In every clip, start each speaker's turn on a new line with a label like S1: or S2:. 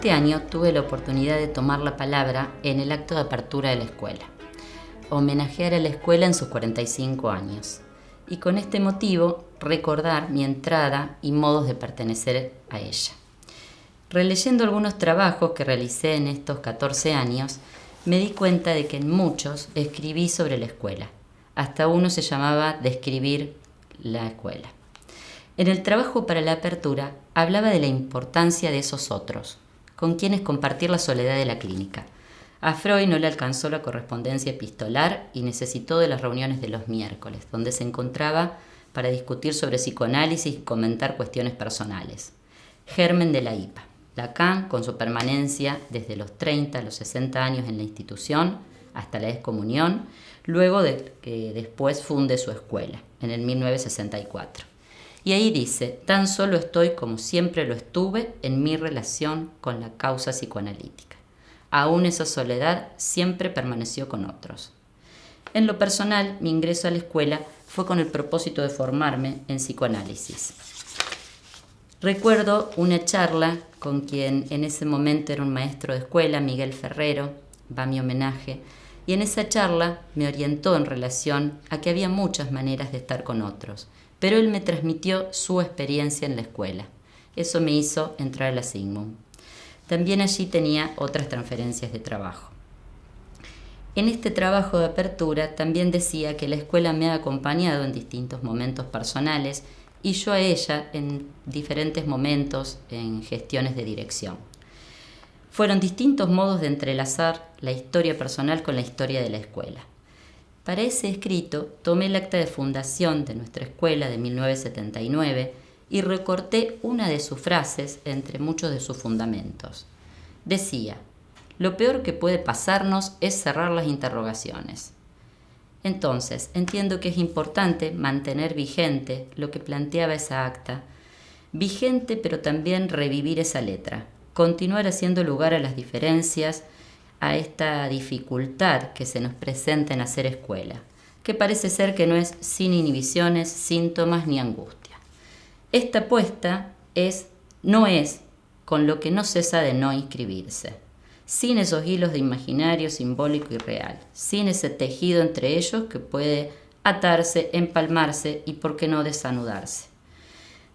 S1: este año tuve la oportunidad de tomar la palabra en el acto de apertura de la escuela, homenajear a la escuela en sus 45 años y con este motivo recordar mi entrada y modos de pertenecer a ella. Releyendo algunos trabajos que realicé en estos 14 años, me di cuenta de que en muchos escribí sobre la escuela. Hasta uno se llamaba Describir la escuela. En el trabajo para la apertura hablaba de la importancia de esos otros, con quienes compartir la soledad de la clínica. A Freud no le alcanzó la correspondencia epistolar y necesitó de las reuniones de los miércoles, donde se encontraba para discutir sobre psicoanálisis y comentar cuestiones personales. Germen de la IPA. Lacan, con su permanencia desde los 30 a los 60 años en la institución hasta la excomunión, luego de que después funde su escuela, en el 1964. Y ahí dice: tan solo estoy como siempre lo estuve en mi relación con la causa psicoanalítica. Aún esa soledad siempre permaneció con otros. En lo personal, mi ingreso a la escuela fue con el propósito de formarme en psicoanálisis. Recuerdo una charla con quien en ese momento era un maestro de escuela, Miguel Ferrero, va mi homenaje, y en esa charla me orientó en relación a que había muchas maneras de estar con otros, pero él me transmitió su experiencia en la escuela. Eso me hizo entrar a la Sigmund. También allí tenía otras transferencias de trabajo. En este trabajo de apertura también decía que la escuela me ha acompañado en distintos momentos personales y yo a ella en diferentes momentos en gestiones de dirección. Fueron distintos modos de entrelazar la historia personal con la historia de la escuela. Para ese escrito tomé el acta de fundación de nuestra escuela de 1979 y recorté una de sus frases entre muchos de sus fundamentos. Decía: lo peor que puede pasarnos es cerrar las interrogaciones. Entonces, entiendo que es importante mantener vigente lo que planteaba esa acta, vigente pero también revivir esa letra, continuar haciendo lugar a las diferencias, a esta dificultad que se nos presenta en hacer escuela, que parece ser que no es sin inhibiciones, síntomas ni angustia. Esta apuesta no es con lo que no cesa de no inscribirse, sin esos hilos de imaginario, simbólico y real, sin ese tejido entre ellos que puede atarse, empalmarse y, por qué no, desanudarse.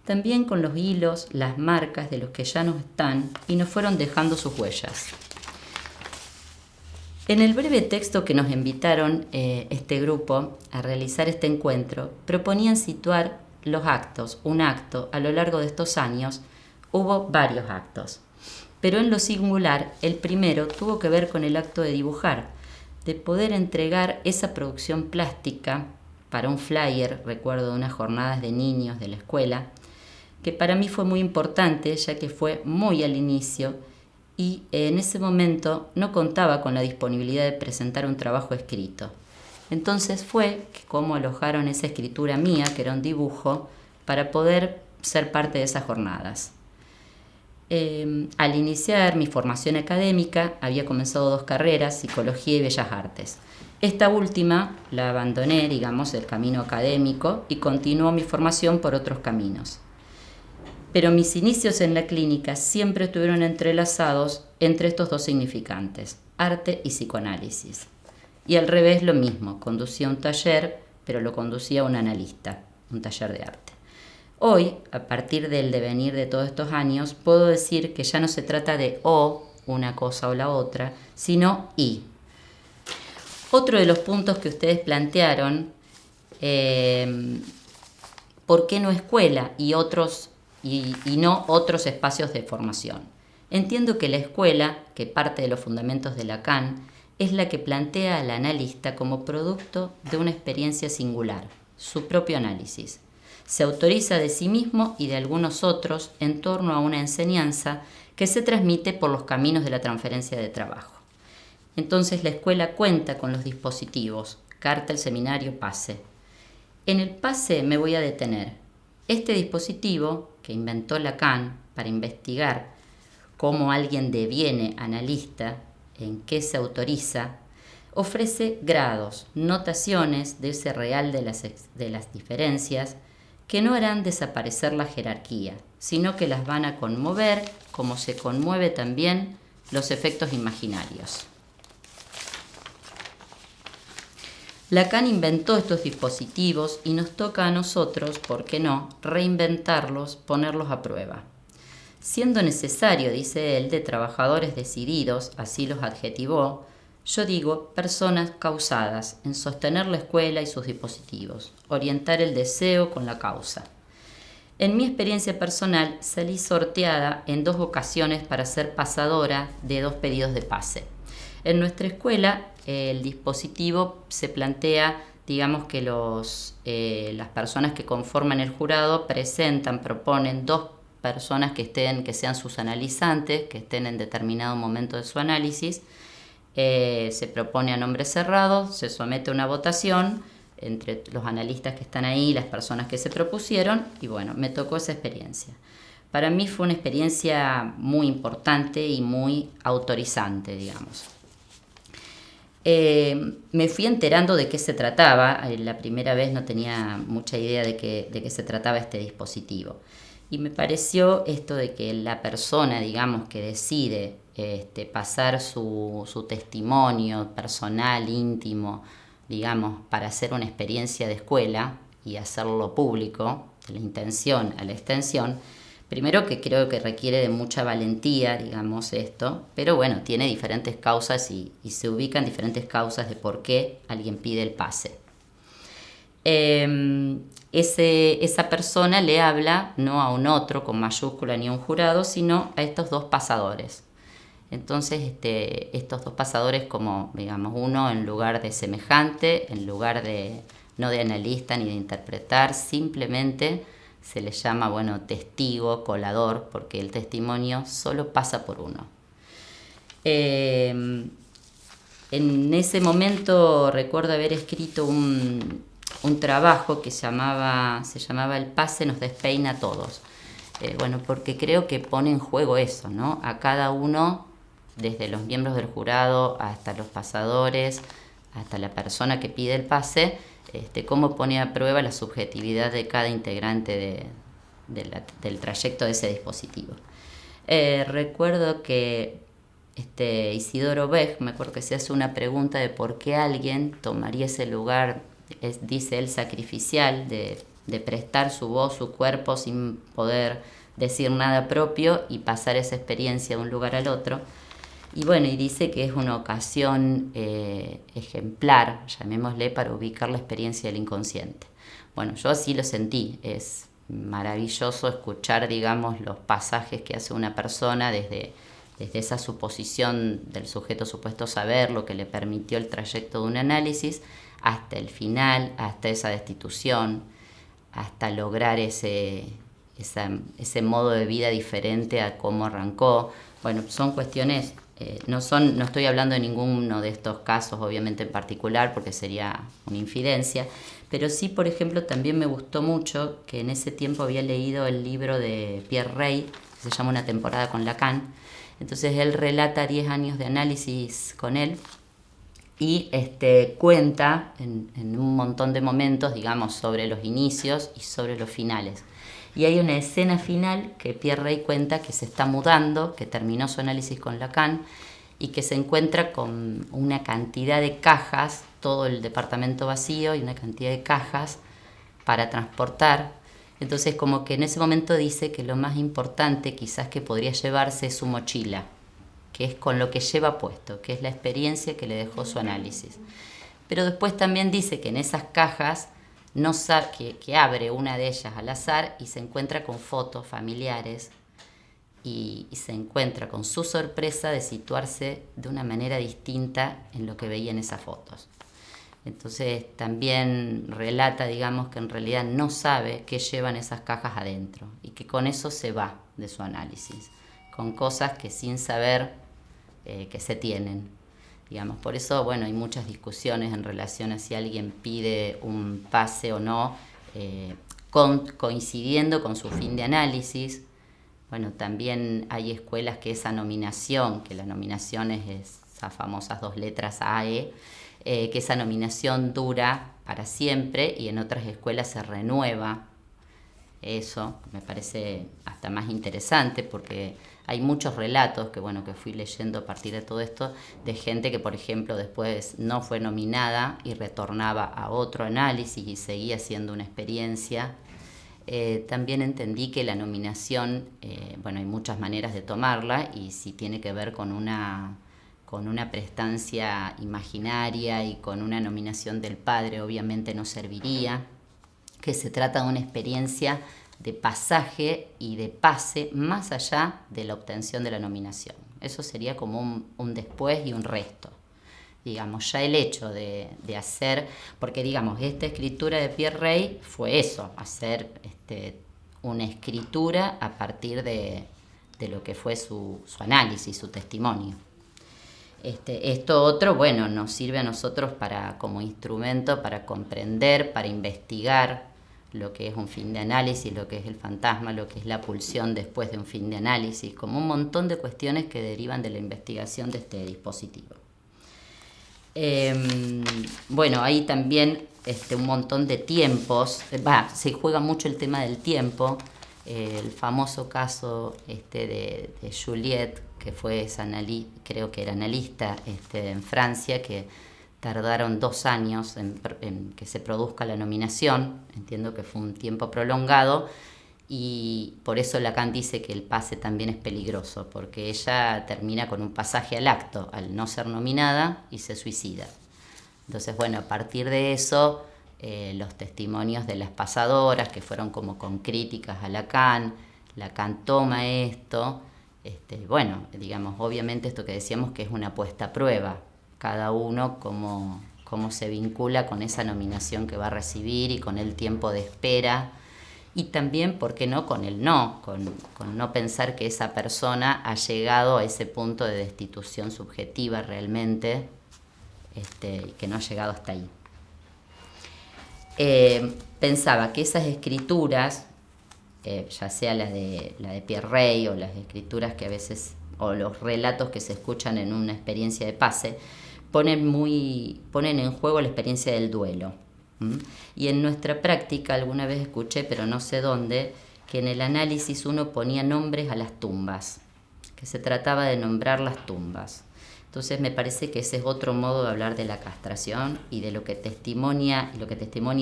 S1: También con los hilos, las marcas de los que ya no están y nos fueron dejando sus huellas. En el breve texto que nos invitaron este grupo a realizar este encuentro, proponían situar los actos, un acto. A lo largo de estos años hubo varios actos, pero en lo singular el primero tuvo que ver con el acto de dibujar, de poder entregar esa producción plástica para un flyer, recuerdo de unas jornadas de niños de la escuela, que para mí fue muy importante ya que fue muy al inicio y en ese momento no contaba con la disponibilidad de presentar un trabajo escrito. Entonces fue que como alojaron esa escritura mía, que era un dibujo, para poder ser parte de esas jornadas. Al iniciar mi formación académica había comenzado 2 carreras, Psicología y Bellas Artes. Esta última la abandoné, digamos, el camino académico y continuó mi formación por otros caminos. Pero mis inicios en la clínica siempre estuvieron entrelazados entre estos 2 significantes, arte y psicoanálisis. Y al revés lo mismo, conducía un taller, pero lo conducía un analista, un taller de arte. Hoy, a partir del devenir de todos estos años, puedo decir que ya no se trata de o una cosa o la otra, sino y. Otro de los puntos que ustedes plantearon, ¿por qué no escuela y no otros espacios de formación? Entiendo que la escuela, que parte de los fundamentos de Lacan, es la que plantea al analista como producto de una experiencia singular, su propio análisis. Se autoriza de sí mismo y de algunos otros en torno a una enseñanza que se transmite por los caminos de la transferencia de trabajo. Entonces la escuela cuenta con los dispositivos, cartel, seminario, pase. En el pase me voy a detener. Este dispositivo que inventó Lacan para investigar cómo alguien deviene analista, en qué se autoriza, ofrece grados, notaciones de ese real de las diferencias que no harán desaparecer la jerarquía, sino que las van a conmover, como se conmueve también los efectos imaginarios. Lacan inventó estos dispositivos y nos toca a nosotros, ¿por qué no?, reinventarlos, ponerlos a prueba. Siendo necesario, dice él, de trabajadores decididos, así los adjetivó, yo digo personas causadas en sostener la escuela y sus dispositivos, orientar el deseo con la causa. En mi experiencia personal salí sorteada en 2 ocasiones para ser pasadora de 2 pedidos de pase. En nuestra escuela el dispositivo se plantea, digamos que las personas que conforman el jurado proponen 2 personas que sean sus analizantes, que estén en determinado momento de su análisis. Se propone a nombre cerrado, se somete a una votación entre los analistas que están ahí, las personas que se propusieron, y bueno, me tocó esa experiencia. Para mí fue una experiencia muy importante y muy autorizante, digamos. Me fui enterando de qué se trataba. La primera vez no tenía mucha idea de qué se trataba este dispositivo. Y me pareció esto de que la persona, digamos, que decide pasar su testimonio personal, íntimo, digamos, para hacer una experiencia de escuela y hacerlo público, de la intención a la extensión, primero que creo que requiere de mucha valentía, digamos, esto, pero bueno, tiene diferentes causas y se ubican diferentes causas de por qué alguien pide el pase. Esa persona le habla no a un otro con mayúscula ni a un jurado, sino a estos 2 pasadores. Entonces, estos 2 pasadores, como digamos, uno en lugar de semejante, en lugar de no de analista ni de interpretar, simplemente se le llama, bueno, testigo, colador, porque el testimonio solo pasa por uno. En ese momento recuerdo haber escrito un trabajo que se llamaba El pase nos despeina a todos. Bueno, porque creo que pone en juego eso, ¿no? A cada uno, desde los miembros del jurado hasta los pasadores, hasta la persona que pide el pase, cómo pone a prueba la subjetividad de cada integrante del trayecto de ese dispositivo. Recuerdo que Isidoro Beck, me acuerdo que se hace una pregunta de por qué alguien tomaría ese lugar, dice él, sacrificial, de prestar su voz, su cuerpo, sin poder decir nada propio y pasar esa experiencia de un lugar al otro. Y bueno, y dice que es una ocasión ejemplar, llamémosle, para ubicar la experiencia del inconsciente. Bueno, yo así lo sentí. Es maravilloso escuchar, digamos, los pasajes que hace una persona desde esa suposición del sujeto supuesto saber, lo que le permitió el trayecto de un análisis, hasta el final, hasta esa destitución, hasta lograr ese modo de vida diferente a cómo arrancó. Bueno, son cuestiones... No estoy hablando de ninguno de estos casos, obviamente en particular, porque sería una infidencia, pero sí, por ejemplo, también me gustó mucho que en ese tiempo había leído el libro de Pierre Rey, que se llama Una temporada con Lacan. Entonces él relata 10 años de análisis con él y cuenta en un montón de momentos, digamos, sobre los inicios y sobre los finales. Y hay una escena final que Pierre Rey cuenta que se está mudando, que terminó su análisis con Lacan y que se encuentra con una cantidad de cajas, todo el departamento vacío y una cantidad de cajas para transportar. Entonces como que en ese momento dice que lo más importante quizás que podría llevarse es su mochila, que es con lo que lleva puesto, que es la experiencia que le dejó su análisis. Pero después también dice que en esas cajas no sabe, que abre una de ellas al azar y se encuentra con fotos familiares y se encuentra con su sorpresa de situarse de una manera distinta en lo que veía en esas fotos. Entonces también relata, digamos, que en realidad no sabe qué llevan esas cajas adentro y que con eso se va de su análisis, con cosas que sin saber que se tienen. Digamos, por eso, bueno, hay muchas discusiones en relación a si alguien pide un pase o no, coincidiendo con su fin de análisis. Bueno, también hay escuelas que esa nominación, que la nominación es esas famosas 2 letras AE, que esa nominación dura para siempre y en otras escuelas se renueva eso me parece hasta más interesante porque hay muchos relatos que fui leyendo a partir de todo esto de gente que, por ejemplo, después no fue nominada y retornaba a otro análisis y seguía siendo una experiencia. También entendí que la nominación, hay muchas maneras de tomarla, y si tiene que ver con una prestancia imaginaria y con una nominación del padre, obviamente no serviría, que se trata de una experiencia de pasaje y de pase más allá de la obtención de la nominación. Eso sería como un después y un resto. Digamos, ya el hecho de hacer, porque digamos, esta escritura de Pierre Rey fue eso, hacer una escritura a partir de lo que fue su análisis, su testimonio. Esto otro, nos sirve a nosotros como instrumento para comprender, para investigar lo que es un fin de análisis, lo que es el fantasma, lo que es la pulsión después de un fin de análisis, como un montón de cuestiones que derivan de la investigación de este dispositivo. Hay también un montón de tiempos, se juega mucho el tema del tiempo, el famoso caso de Juliette, que fue creo que era analista en Francia, que tardaron 2 años en que se produzca la nominación. Entiendo que fue un tiempo prolongado, y por eso Lacan dice que el pase también es peligroso, porque ella termina con un pasaje al acto al no ser nominada y se suicida. Entonces, a partir de eso, los testimonios de las pasadoras, que fueron como con críticas a Lacan toma esto, obviamente esto que decíamos que es una puesta a prueba, cada uno cómo se vincula con esa nominación que va a recibir y con el tiempo de espera, y también, ¿por qué no?, con el no, con no pensar que esa persona ha llegado a ese punto de destitución subjetiva realmente, que no ha llegado hasta ahí. Pensaba que esas escrituras, ya sea la de Pierre Rey o las escrituras que a veces, o los relatos que se escuchan en una experiencia de pase, ponen en juego la experiencia del duelo. Y en nuestra práctica alguna vez escuché, pero no sé dónde, que en el análisis uno ponía nombres a las tumbas, que se trataba de nombrar las tumbas. Entonces me parece que ese es otro modo de hablar de la castración y de lo que testimonia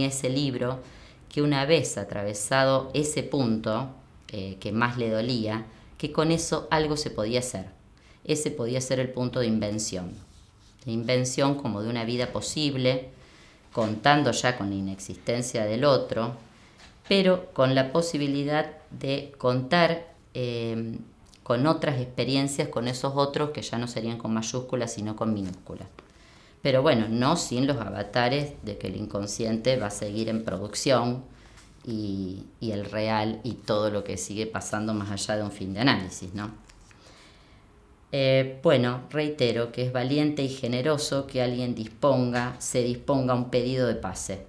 S1: ese libro, que una vez atravesado ese punto que más le dolía, que con eso algo se podía hacer. Ese podía ser el punto de invención como de una vida posible, contando ya con la inexistencia del otro, pero con la posibilidad de contar con otras experiencias, con esos otros que ya no serían con mayúsculas sino con minúsculas. Pero no sin los avatares de que el inconsciente va a seguir en producción, y el real y todo lo que sigue pasando más allá de un fin de análisis, ¿no? Reitero que es valiente y generoso que alguien se disponga a un pedido de pase.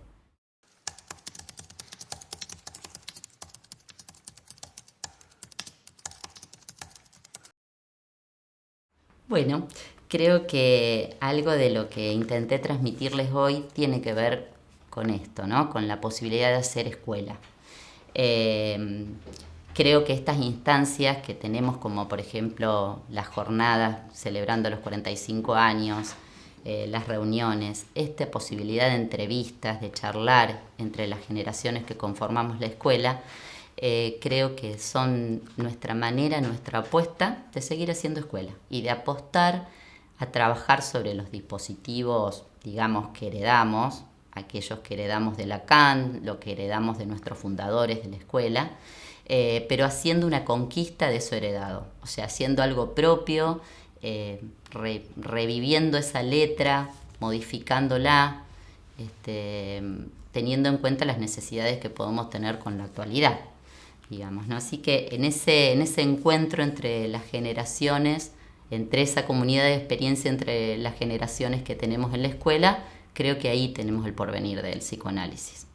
S1: Creo que algo de lo que intenté transmitirles hoy tiene que ver con esto, ¿no? Con la posibilidad de hacer escuela. Creo que estas instancias que tenemos, como por ejemplo las jornadas celebrando los 45 años, las reuniones, esta posibilidad de entrevistas, de charlar entre las generaciones que conformamos la escuela, creo que son nuestra manera, nuestra apuesta de seguir haciendo escuela y de apostar a trabajar sobre los dispositivos, digamos, que heredamos, aquellos que heredamos de Lacan, lo que heredamos de nuestros fundadores de la escuela, pero haciendo una conquista de eso heredado, o sea, haciendo algo propio, reviviendo esa letra, modificándola, teniendo en cuenta las necesidades que podemos tener con la actualidad, digamos, ¿no? Así que en ese encuentro entre las generaciones, entre esa comunidad de experiencia entre las generaciones que tenemos en la escuela, creo que ahí tenemos el porvenir del psicoanálisis.